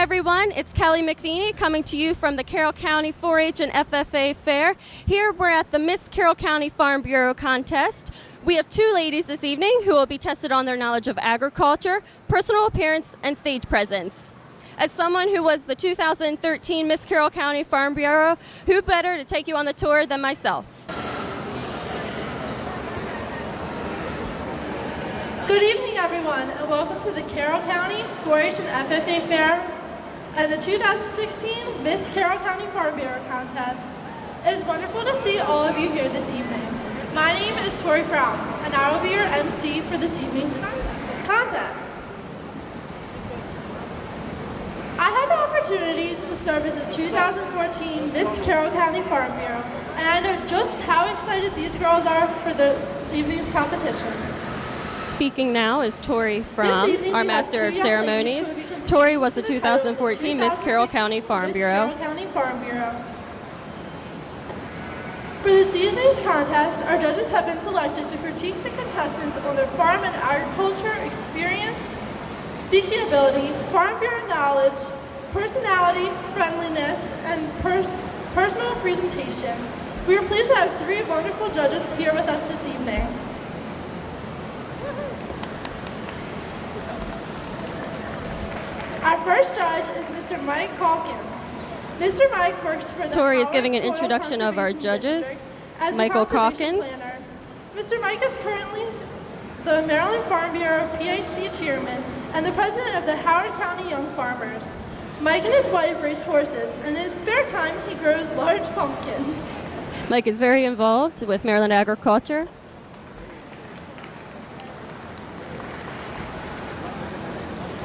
everyone. It's Kelly McNeely coming to you from the Carroll County 4-H and FFA Fair. Here we're at the Miss Carroll County Farm Bureau contest. We have two ladies this evening who will be tested on their knowledge of agriculture, personal appearance, and stage presence. As someone who was the 2013 Miss Carroll County Farm Bureau, who better to take you on the tour than myself? Good evening, everyone, and welcome to the Carroll County 4-H and FFA Fair and the 2016 Miss Carroll County Farm Bureau Contest. It is wonderful to see all of you here this evening. My name is Tori Frown, and I will be your MC for this evening's contest. I had the opportunity to serve as the 2014 Miss Carroll County Farm Bureau, and I know just how excited these girls are for this evening's competition. Speaking now is Tori Fromm, our Master of Ceremonies. Tori was the 2014 Miss Carroll County Farm Bureau. For this evening's contest, our judges have been selected to critique the contestants on their farm and agriculture experience, speaking ability, Farm Bureau knowledge, personality, friendliness, and personal presentation. We are pleased to have three wonderful judges here with us this evening. Our first judge is Mr. Mike Calkins. Mr. Mike works for the Tori is giving an introduction of our judges. Michael Calkins. Mr. Mike is currently the Maryland Farm Bureau PIC chairman and the president of the Howard County Young Farmers. Mike and his wife race horses, and in his spare time, he grows large pumpkins. Mike is very involved with Maryland agriculture.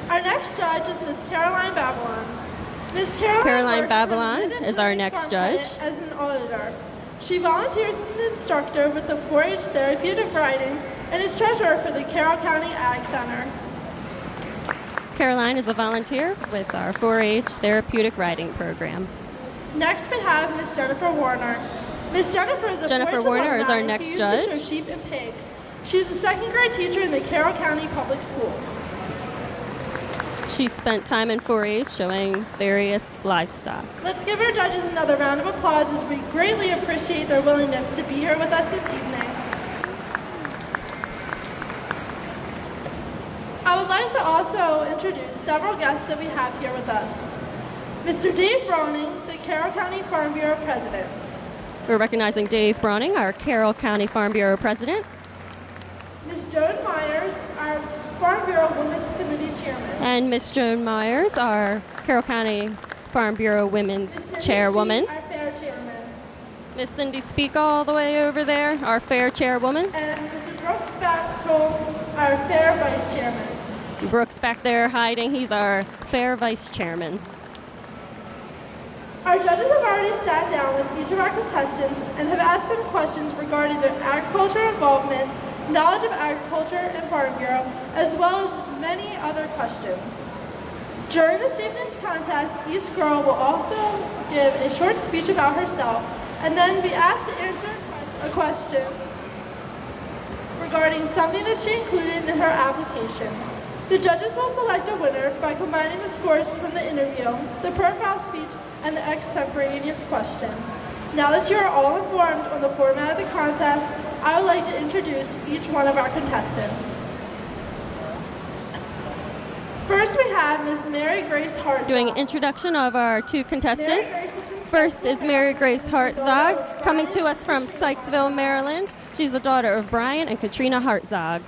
Our next judge is Miss Caroline Babylon. Miss Caroline Babylon is our next judge. As an auditor. She volunteers as an instructor with the 4-H therapeutic riding and is treasurer for the Carroll County Ag Center. Caroline is a volunteer with our 4-H therapeutic riding program. Next we have Miss Jennifer Warner. Miss Jennifer is a 4-H Warner is our next who used judge. to show sheep and pigs. She's a second grade teacher in the Carroll County Public Schools. She spent time in 4-H showing various livestock. Let's give our judges another round of applause as we greatly appreciate their willingness to be here with us this evening. I would like to also introduce several guests that we have here with us. Mr. Dave Browning, the Carroll County Farm Bureau President. We're recognizing Dave Browning, our Carroll County Farm Bureau President. Ms. Joan Myers, our Farm Bureau Women's Committee Chairman. And Ms. Joan Myers, our Carroll County Farm Bureau Women's Chairwoman. Our Fair Chairman. Ms. Cindy Speak all the way over there, our Fair Chairwoman. And Mr. Brooks Bachtel, our Fair Vice Chairman. Brooks back there hiding, he's our Fair Vice Chairman. Our judges have already sat down with each of our contestants and have asked them questions regarding their agriculture involvement, knowledge of agriculture and Farm Bureau, as well as many other questions. During this evening's contest, each girl will also give a short speech about herself and then be asked to answer a question regarding something that she included in her application. The judges will select a winner by combining the scores from the interview, the profile speech, and the extemporaneous question. Now that you are all informed on the format of the contest, I would like to introduce each one of our contestants. First we have Ms. Mary Grace Hartzog. Doing an introduction of our two contestants. First is Mary Grace Hartzog, coming to us from Sykesville, Maryland. She's the daughter of Brian and Katrina Hartzog.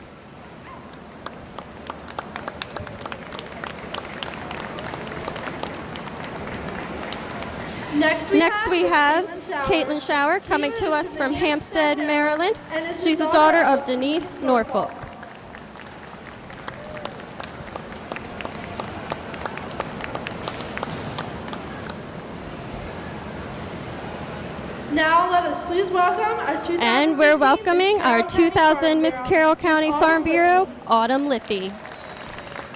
Next we have Caitlin Shower coming to us from Hampstead, Maryland. She's the daughter of Denise Norfolk. Now let us please welcome our 2000. And we're welcoming our 2000 Miss Carroll County Farm Bureau, Autumn Lippy.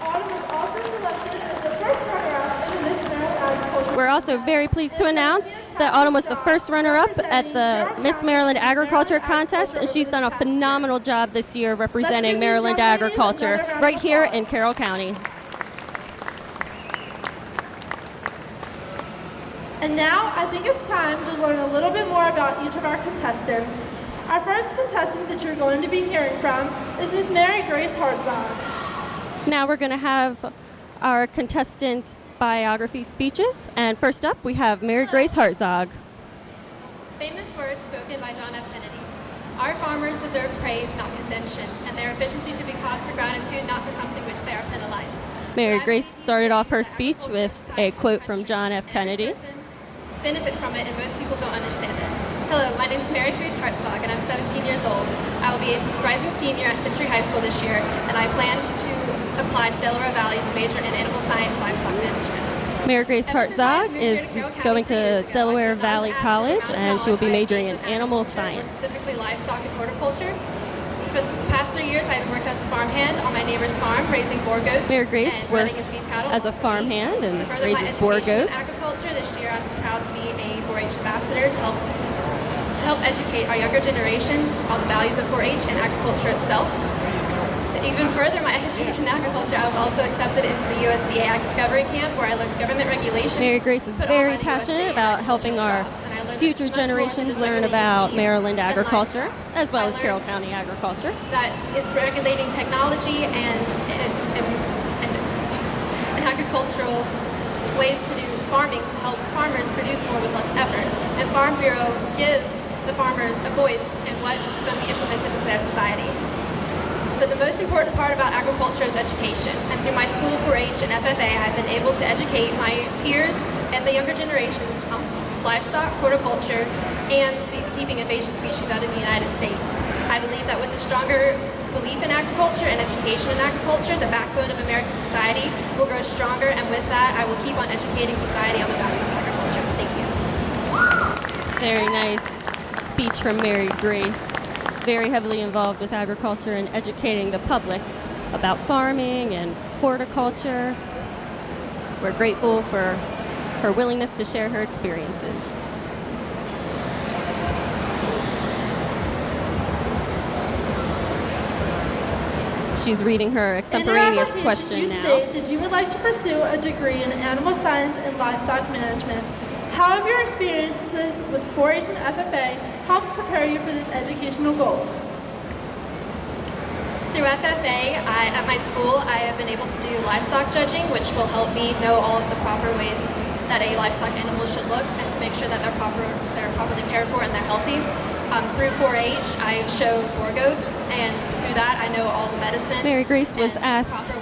Autumn was also selected as the first runner-up in the Miss Maryland Agriculture. We're also very pleased to announce that Autumn was the first runner-up at the Miss Maryland Agriculture Contest, and she's done a phenomenal job this year representing Maryland agriculture right here in Carroll County. And now I think it's time to learn a little bit more about each of our contestants. Our first contestant that you're going to be hearing from is Miss Mary Grace Hartzog. Now we're going to have our contestant biography speeches. And first up, we have Mary Grace Hartzog. Famous words spoken by John F. Kennedy. Our farmers deserve praise, not contention, and their efficiency should be cause for gratitude, not for something which they are penalized. Mary Grace started off her speech with a quote from John F. Kennedy. Benefits from it, and most people don't understand it. Hello, my name is Mary Grace Hartzog, and I'm 17 years old. I will be a rising senior at Century High School this year, and I plan to apply to Delaware Valley to major in animal science, livestock management. Mary Grace Hartzog is going to Delaware Valley College, and she will be majoring in animal science. Specifically livestock and horticulture. For the past 3 years, I've worked as a farmhand on my neighbor's farm, raising boar goats. Mary Grace and works running his beef cattle as a farmhand and to further raises my boar education in goats. agriculture this year, I'm proud to be a 4-H ambassador to help educate our younger generations on the values of 4-H and agriculture itself. To even further my education in agriculture, I was also accepted into the USDA Ag Discovery Camp, where I learned government regulations. Mary Grace is very passionate about helping our future generations learn about Maryland agriculture, as well as Carroll County agriculture. That it's regulating technology and agricultural ways to do farming to help farmers produce more with less effort. And Farm Bureau gives the farmers a voice in what is going to be implemented into their society. But the most important part about agriculture is education. And through my school 4-H and FFA, I've been able to educate my peers and the younger generations on livestock, horticulture, and the keeping of invasive species out of the United States. I believe that with a stronger belief in agriculture and education in agriculture, the backbone of American society will grow stronger, and with that, I will keep on educating society on the values of agriculture. Thank you. Very nice speech from Mary Grace. Very heavily involved with agriculture and educating the public about farming and horticulture. We're grateful for her willingness to share her experiences. She's reading her extemporaneous question you now. state that you would like to pursue a degree in animal science and livestock management. How have your experiences with 4-H and FFA helped prepare you for this educational goal? Through FFA, at my school, I have been able to do livestock judging, which will help me know all of the proper ways that a livestock animal should look and to make sure that they're properly cared for and they're healthy. Through 4-H, I've showed boar goats, and through that, I know all the medicines. Mary Grace was asked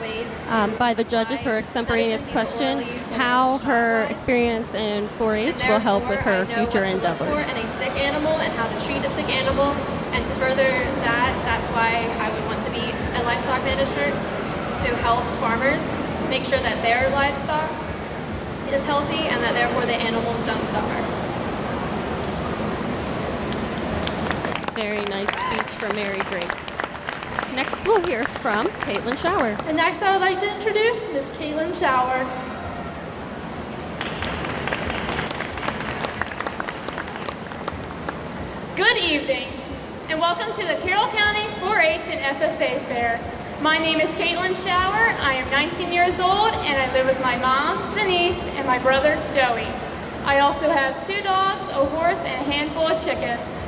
by the judges her extemporaneous question how her experience in 4-H will help with her future endeavors. And a sick animal and how to treat a sick animal, and to further that, that's why I would want to be a livestock manager, to help farmers make sure that their livestock is healthy and that therefore the animals don't suffer. Very nice speech from Mary Grace. Next, we'll hear from Caitlin Shower. And next, I would like to introduce Miss Caitlin Shower. Good evening, and welcome to the Carroll County 4-H and FFA Fair. My name is Caitlin Shower. I am 19 years old, and I live with my mom, Denise, and my brother, Joey. I also have 2 dogs, a horse, and a handful of chickens.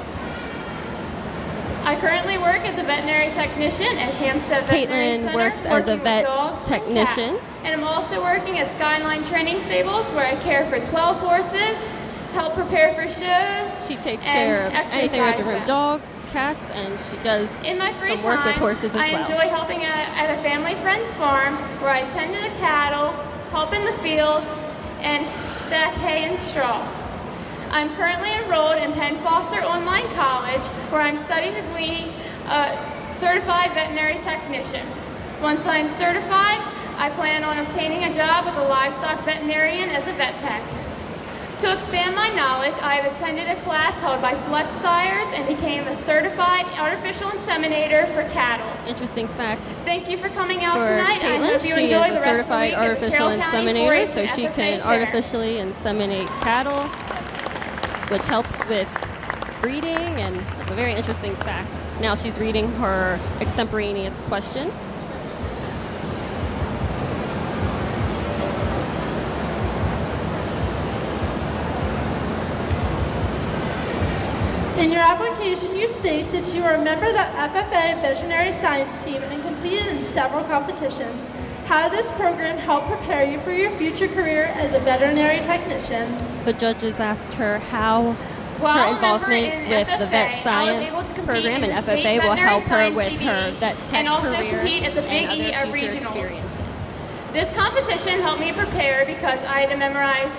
I currently work as a veterinary technician at Hampstead Veterinary Center. Caitlin works as a vet dogs technician. And I'm also working at Skyline Training Stables, where I care for 12 horses, help prepare for shows. She takes care of anything related to her dogs, cats, and she does in my free some work time, with horses as I well. enjoy helping at a family friend's farm, where I tend to the cattle, help in the fields, and stack hay and straw. I'm currently enrolled in Penn Foster Online College, where I'm studying to be a certified veterinary technician. Once I'm certified, I plan on obtaining a job with a livestock veterinarian as a vet tech. To expand my knowledge, I have attended a class held by Select Sires and became a certified artificial inseminator for cattle. Interesting fact. Thank you for coming out For tonight, and I Caitlin, hope you she enjoy is the a rest of the certified week at the artificial Carroll County inseminator, 4-H so and she FFA can Fair. artificially inseminate cattle, which helps with breeding, and that's a very interesting fact. Now she's reading her extemporaneous question. In your application, you state that you are a member of the FFA veterinary science team and competed in several competitions. How did this program help prepare you for your future career as a veterinary technician? The judges asked her how While her a member involvement in with the FFA, vet I was science able to compete program in and the state FFA will veterinary help her science with her CBE, vet tech and also career compete at the Big and E other at future regionals. experiences. This competition helped me prepare because I had to memorize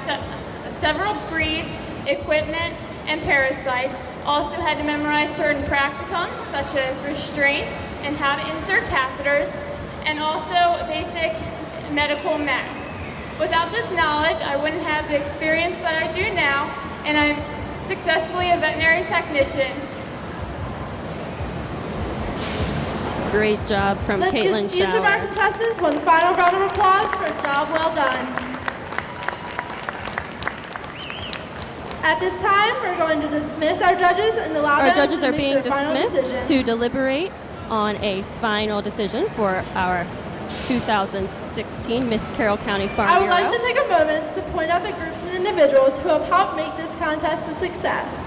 several breeds, equipment, and parasites. Also had to memorize certain practicums such as restraints and how to insert catheters, and also basic medical math. Without this knowledge, I wouldn't have the experience that I do now, and I'm successfully a veterinary technician. Great job from Let's Caitlin give each of our Schauer. contestants one final round of applause for a job well done. At this time, we're going to dismiss our judges and allow Our them judges to are make being their final dismissed decisions. to deliberate on a final decision for our 2016 Miss Carroll County Farm I would Bureau. like to take a moment to point out the groups and individuals who have helped make this contest a success.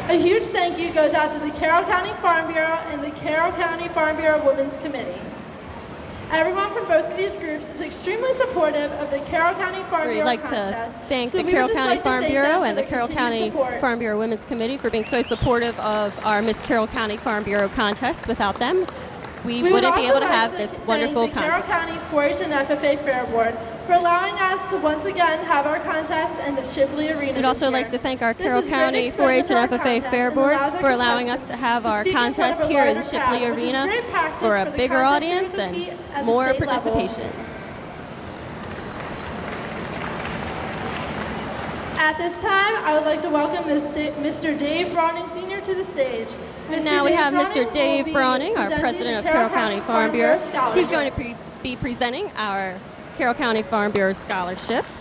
A huge thank you goes out to the Carroll County Farm Bureau and the Carroll County Farm Bureau Women's Committee. Everyone from both of these groups is extremely supportive of the Carroll County Farm We'd Bureau like contest. to thank so the we Carroll would just County like to Farm thank Bureau them for and the their Carroll continued County support. Farm Bureau Women's Committee for being so supportive of our Miss Carroll County Farm Bureau contest. Without them, we We would wouldn't be also able to like have to this thank wonderful the Carroll contest. County 4-H and FFA Fair Board for allowing us to once again have our contest in the Shipley Arena We'd this also year. like to thank our This Carroll is great County exposure 4-H for our and FFA contest Fair and Board allows our for allowing us to contestants have to our speak in front contest of a here in larger Shipley crowd, which is Arena great practice for a for the bigger contest they audience would compete and at the more state level. participation. At this time, I would like to welcome Mr. Dave Browning Sr. to the stage. And Mr. now we Dave have Browning Mr. will Dave be Browning, our presenting president the of Carroll County Farm Bureau. He's scholarships. going to be presenting our Carroll County Farm Bureau scholarships.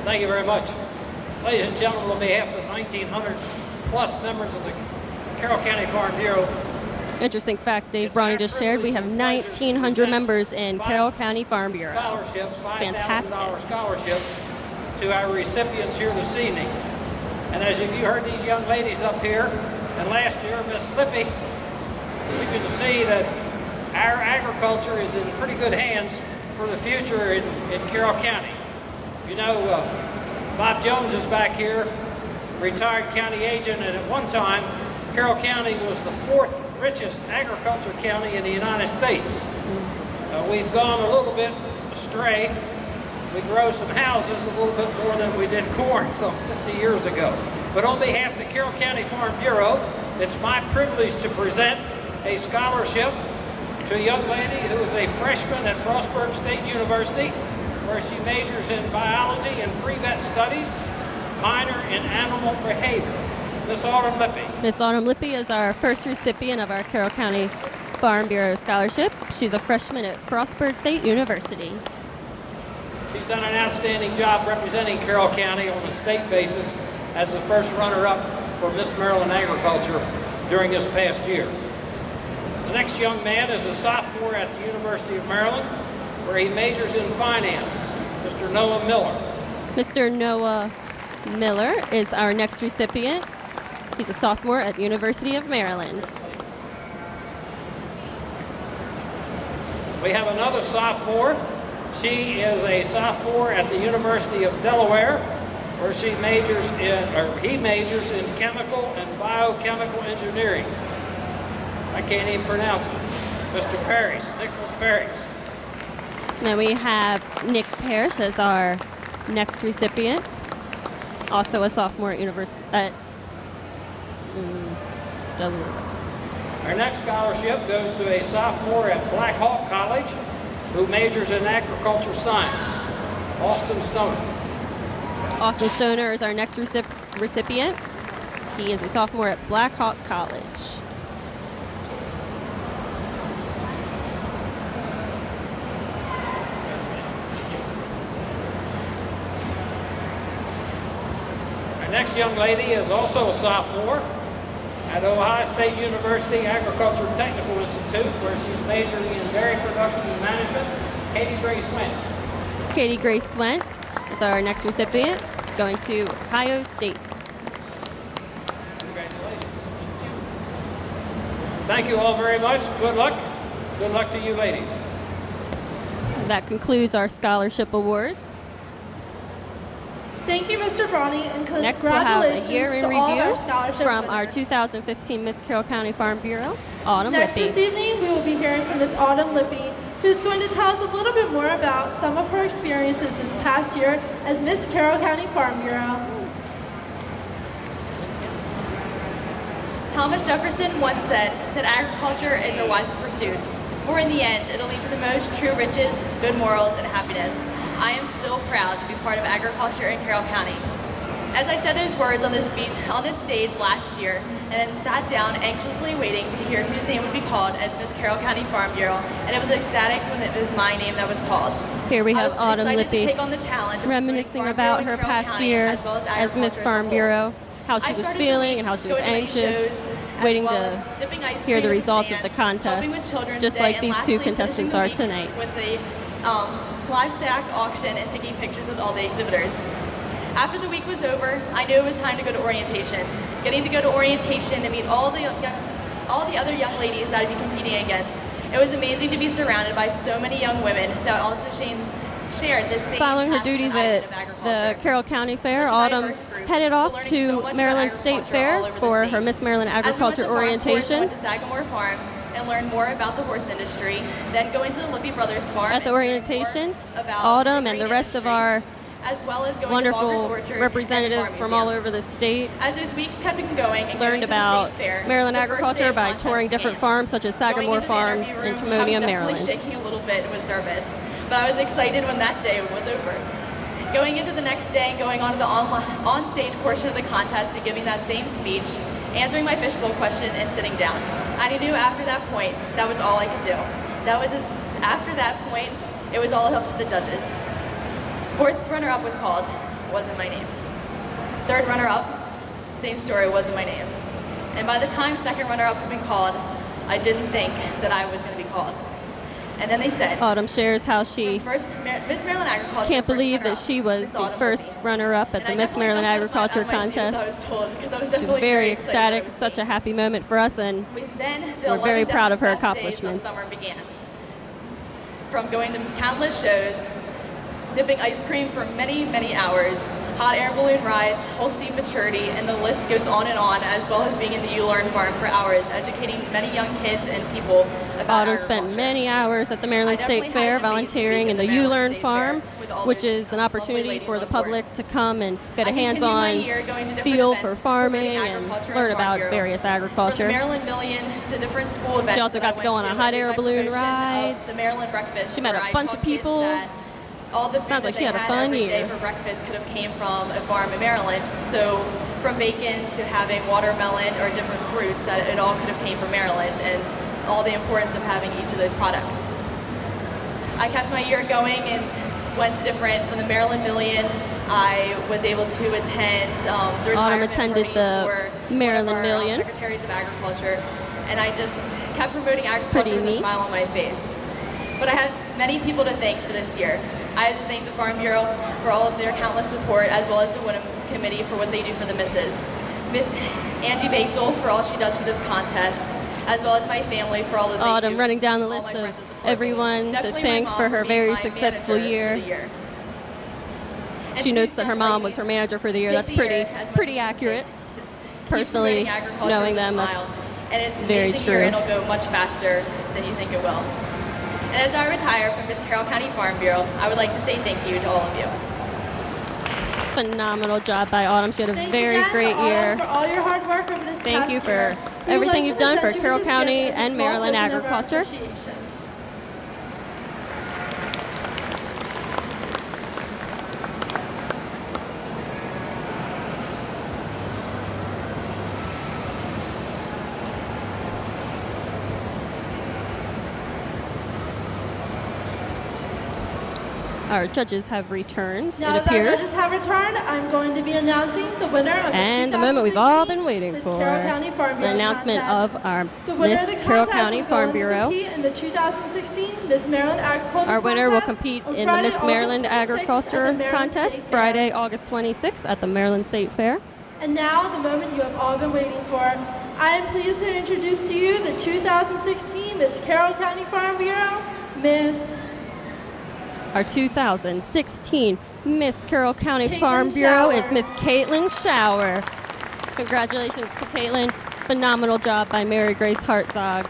Thank you very much. Ladies and gentlemen, on behalf of the 1,900 plus members of the Carroll County Farm Bureau, Interesting fact Dave it's Browning our just shared, we privilege have and pleasure to 1,900 present members in five Carroll County Farm Bureau. scholarships, It's fantastic. $5,000 scholarships to our recipients here this evening. And as if you heard these young ladies up here, and last year, Miss Lippy, we can see that our agriculture is in pretty good hands for the future in Carroll County. You know, Bob Jones is back here, retired county agent, and at one time, Carroll County was the 4th richest agriculture county in the United States. We've gone a little bit astray. We grow some houses a little bit more than we did corn some 50 years ago. But on behalf of the Carroll County Farm Bureau, it's my privilege to present a scholarship to a young lady who is a freshman at Frostburg State University, where she majors in biology and pre-vet studies, minor in animal behavior. Miss Autumn Lippy. Miss Autumn Lippy is our first recipient of our Carroll County Farm Bureau scholarship. She's a freshman at Frostburg State University. She's done an outstanding job representing Carroll County on a state basis as the first runner-up for Miss Maryland Agriculture during this past year. The next young man is a sophomore at the University of Maryland, where he majors in finance, Mr. Noah Miller. Mr. Noah Miller is our next recipient. He's a sophomore at the University of Maryland. We have another sophomore. She is a sophomore at the University of Delaware, where he majors in chemical and biochemical engineering. I can't even pronounce it. Mr. Parrish, Nicholas Parrish. Then we have Nick Parrish as our next recipient, also a sophomore at Delaware. Our next scholarship goes to a sophomore at Black Hawk College who majors in agricultural science, Austin Stoner. Austin Stoner is our next recipient. He is a sophomore at Black Hawk College. Our next young lady is also a sophomore at Ohio State University Agriculture Technical Institute, where she's majoring in dairy production and management, Katie Grace Went. Katie Grace Went is our next recipient. going to Ohio State. Congratulations. Thank you all very much. Good luck. Good luck to you ladies. That concludes our scholarship awards. Thank you, Mr. Bronny, and Next, we'll have a congratulations year in to all of review our scholarship from our winners. 2015 Miss Carroll County Farm Bureau, Autumn Next Lippy. this evening, we will be hearing from Miss Autumn Lippy, who's going to tell us a little bit more about some of her experiences this past year as Miss Carroll County Farm Bureau. Thomas Jefferson once said that agriculture is our wisest pursuit, for in the end, it'll lead to the most true riches, good morals, and happiness. I am still proud to be part of agriculture in Carroll County. As I said those words on this stage last year, and then sat down anxiously waiting to hear whose name would be called as Miss Carroll County Farm Bureau, and it was ecstatic when it was my name that was called. Here we I have was Autumn excited Lippy to take on the challenge of reminiscing promoting about Farm her Bureau in Carroll past County, year as well as agriculture Miss a Farm whole. Bureau, how I she was started feeling week and how she was going to many anxious, shows, as waiting well to as dipping ice hear cream the in results of the stands, helping with contest, Children's just Day, like and these lastly, two contestants finishing the are week tonight. with the livestock auction and taking pictures with all the exhibitors. After the week was over, I knew it was time to go to orientation. Getting to go to orientation and meet all the other young ladies that I'd be competing against. It was amazing to be surrounded by so many young women that also shared the same Following her passion duties that I did at of the agriculture. Carroll County Fair, Such a Autumn diverse group, headed but off learning so to much about Maryland State agriculture Fair all over the for state. her Miss Maryland As we went Agriculture to farm course, I orientation. went to Sagamore Farms and learned more about the horse industry, then going to the Lippy Brothers Farm At the and learning orientation, more about Autumn the and the grain rest of industry, our as well as going to wonderful Walker's Orchard and representatives the from Farm all Museum. over the state As those weeks kept going and learned going to the about state fair, Maryland the first day agriculture of by contest touring different began. farms such as Going Sagamore into the Farms interview in room, I Timonium, was definitely Maryland. shaking a little bit and was nervous, but I was excited when that day was over. Going into the next day and going on to the on-stage portion of the contest and giving that same speech, answering my fishbowl question and sitting down. I knew after that point that was all I could do. After that point, it was all up to the judges. Fourth runner-up was called, wasn't my name. Third runner-up, same story, wasn't my name. And by the time second runner-up had been called, I didn't think that I was going to be called. And then they said, Autumn shares how she first Miss Maryland Agriculture. can't first believe that runner-up, she was Miss the Autumn first Lippy. runner-up at And the I Miss definitely Maryland jumped out Agriculture of my seat as I contest. was told, because I was She was definitely very excited ecstatic, what I was such a seeing. happy moment for us, and Then the we're very 11 proud of her best days accomplishments. of summer began. From going to countless shows, dipping ice cream for many, many hours, hot air balloon rides, Holstein maturity, and the list goes on, as well as being in the U-Learn farm for hours, educating many young kids and people about Autumn agriculture. spent many hours at the Maryland I State definitely Fair had an amazing volunteering week in at the the Maryland U-Learn State farm, Fair with all which those is an lovely opportunity ladies for the on board. public to come and get a I continued my hands-on year going to different feel for events farming promoting and agriculture learn and Farm about Bureau. various From the agriculture. Maryland Million to different school events. She also that got I to go went on a to. hot I air did my balloon promotion ride. of the Maryland breakfast. She met a where I bunch taught of people. kids that all the food Sounds that like she they had a fun every day year. for breakfast could have came from a farm in Maryland. So from bacon to having watermelon or different fruits, that it all could have came from Maryland, and all the importance of having each of those products. I kept my year going and went to from the Maryland Million. I was able to attend the retirement attended party the for Maryland one of our, Million. Secretaries of Agriculture, and I just kept promoting pretty agriculture with a neat. smile on my face. But I had many people to thank for this year. I had to thank the Farm Bureau for all of their countless support, as well as the Women's Committee for what they do for the misses. Miss Angie Bachtel for all she does for this contest, as well as my family for all that they do. Autumn running down the All list my of friends that support me. everyone to Definitely my thank mom for her being very my successful manager year. for the year. And She notes these that her young mom was ladies her manager for the year. get That's the year pretty as much pretty as accurate. they keep Personally, promoting agriculture knowing with a them, that's smile. And it's very amazing true. year, and it'll go much faster than you think it will. And as I retire from Miss Carroll County Farm Bureau, I would like to say thank you to all of you. Phenomenal job by Autumn. She had a Thanks very again great to Autumn year. for all your hard work over this Thank past you for year. We would everything like to you've done for present you Carroll with this County gift as a and small Maryland token of our agriculture. appreciation. Our judges have returned, Now it that our appears. judges have returned, I'm going to be announcing the winner of And the the moment we've all been 2016 waiting Miss for, Carroll County Farm the Bureau announcement contest. of our The winner Miss of the Carroll contest County will go Farm on to Bureau. compete in the 2016 Miss Maryland Agriculture Our winner will contest compete on in the Friday, Miss Maryland August 26th at the Agriculture Maryland Contest, State Fair. Friday, August 26th at the Maryland State Fair. And now, the moment you have all been waiting for. I am pleased to introduce to you the 2016 Miss Carroll County Farm Bureau, Ms. Our 2016 Miss Carroll County Caitlin Farm Bureau is Shower. Miss Caitlin Shower. Congratulations to Caitlin. Phenomenal job by Mary Grace Hartzog.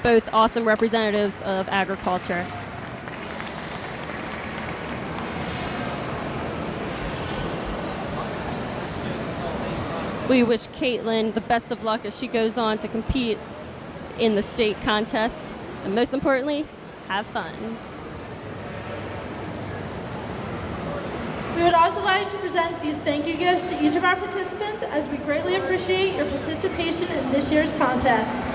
Both awesome representatives of agriculture. We wish Caitlin the best of luck as she goes on to compete in the state contest. And most importantly, have fun. We would also like to present these thank you gifts to each of our participants as we greatly appreciate your participation in this year's contest.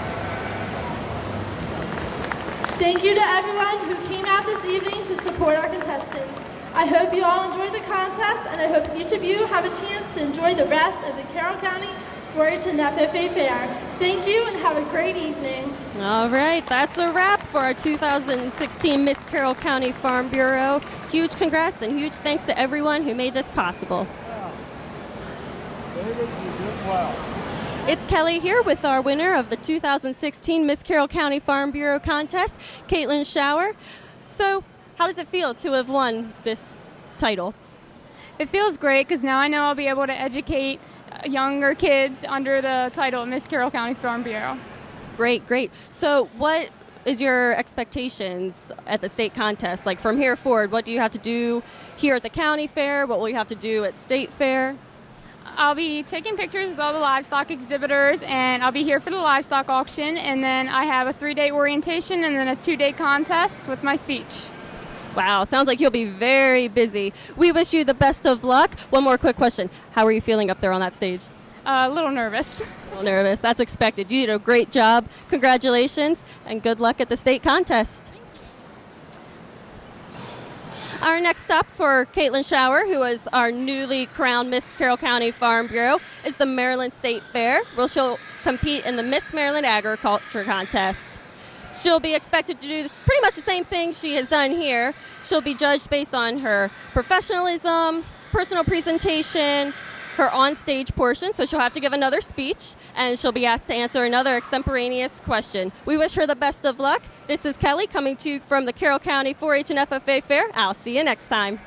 Thank you to everyone who came out this evening to support our contestants. I hope you all enjoyed the contest, and I hope each of you have a chance to enjoy the rest of the Carroll County 4-H and FFA Fair. Thank you and have a great evening. All right, that's a wrap for our 2016 Miss Carroll County Farm Bureau. Huge congrats and huge thanks to everyone who made this possible. David, you did well. It's Kelly here with our winner of the 2016 Miss Carroll County Farm Bureau contest, Caitlin Shower. So, how does it feel to have won this title? It feels great because now I know I'll be able to educate younger kids under the title of Miss Carroll County Farm Bureau. Great, great. So, what is your expectations at the state contest? Like from here forward, what do you have to do here at the county fair? What will you have to do at state fair? I'll be taking pictures with all the livestock exhibitors, and I'll be here for the livestock auction, and then I have a 3-day orientation and then a 2-day contest with my speech. Wow, sounds like you'll be very busy. We wish you the best of luck. One more quick question. How are you feeling up there on that stage? A little nervous. A little nervous. That's expected. You did a great job. Congratulations, and good luck at the state contest. Our next stop for Caitlin Shower, who is our newly crowned Miss Carroll County Farm Bureau, is the Maryland State Fair, where she'll compete in the Miss Maryland Agriculture Contest. She'll be expected to do pretty much the same thing she has done here. She'll be judged based on her professionalism, personal presentation, her on-stage portion, so she'll have to give another speech, and she'll be asked to answer another extemporaneous question. We wish her the best of luck. This is Kelly coming to you from the Carroll County 4-H and FFA Fair. I'll see you next time.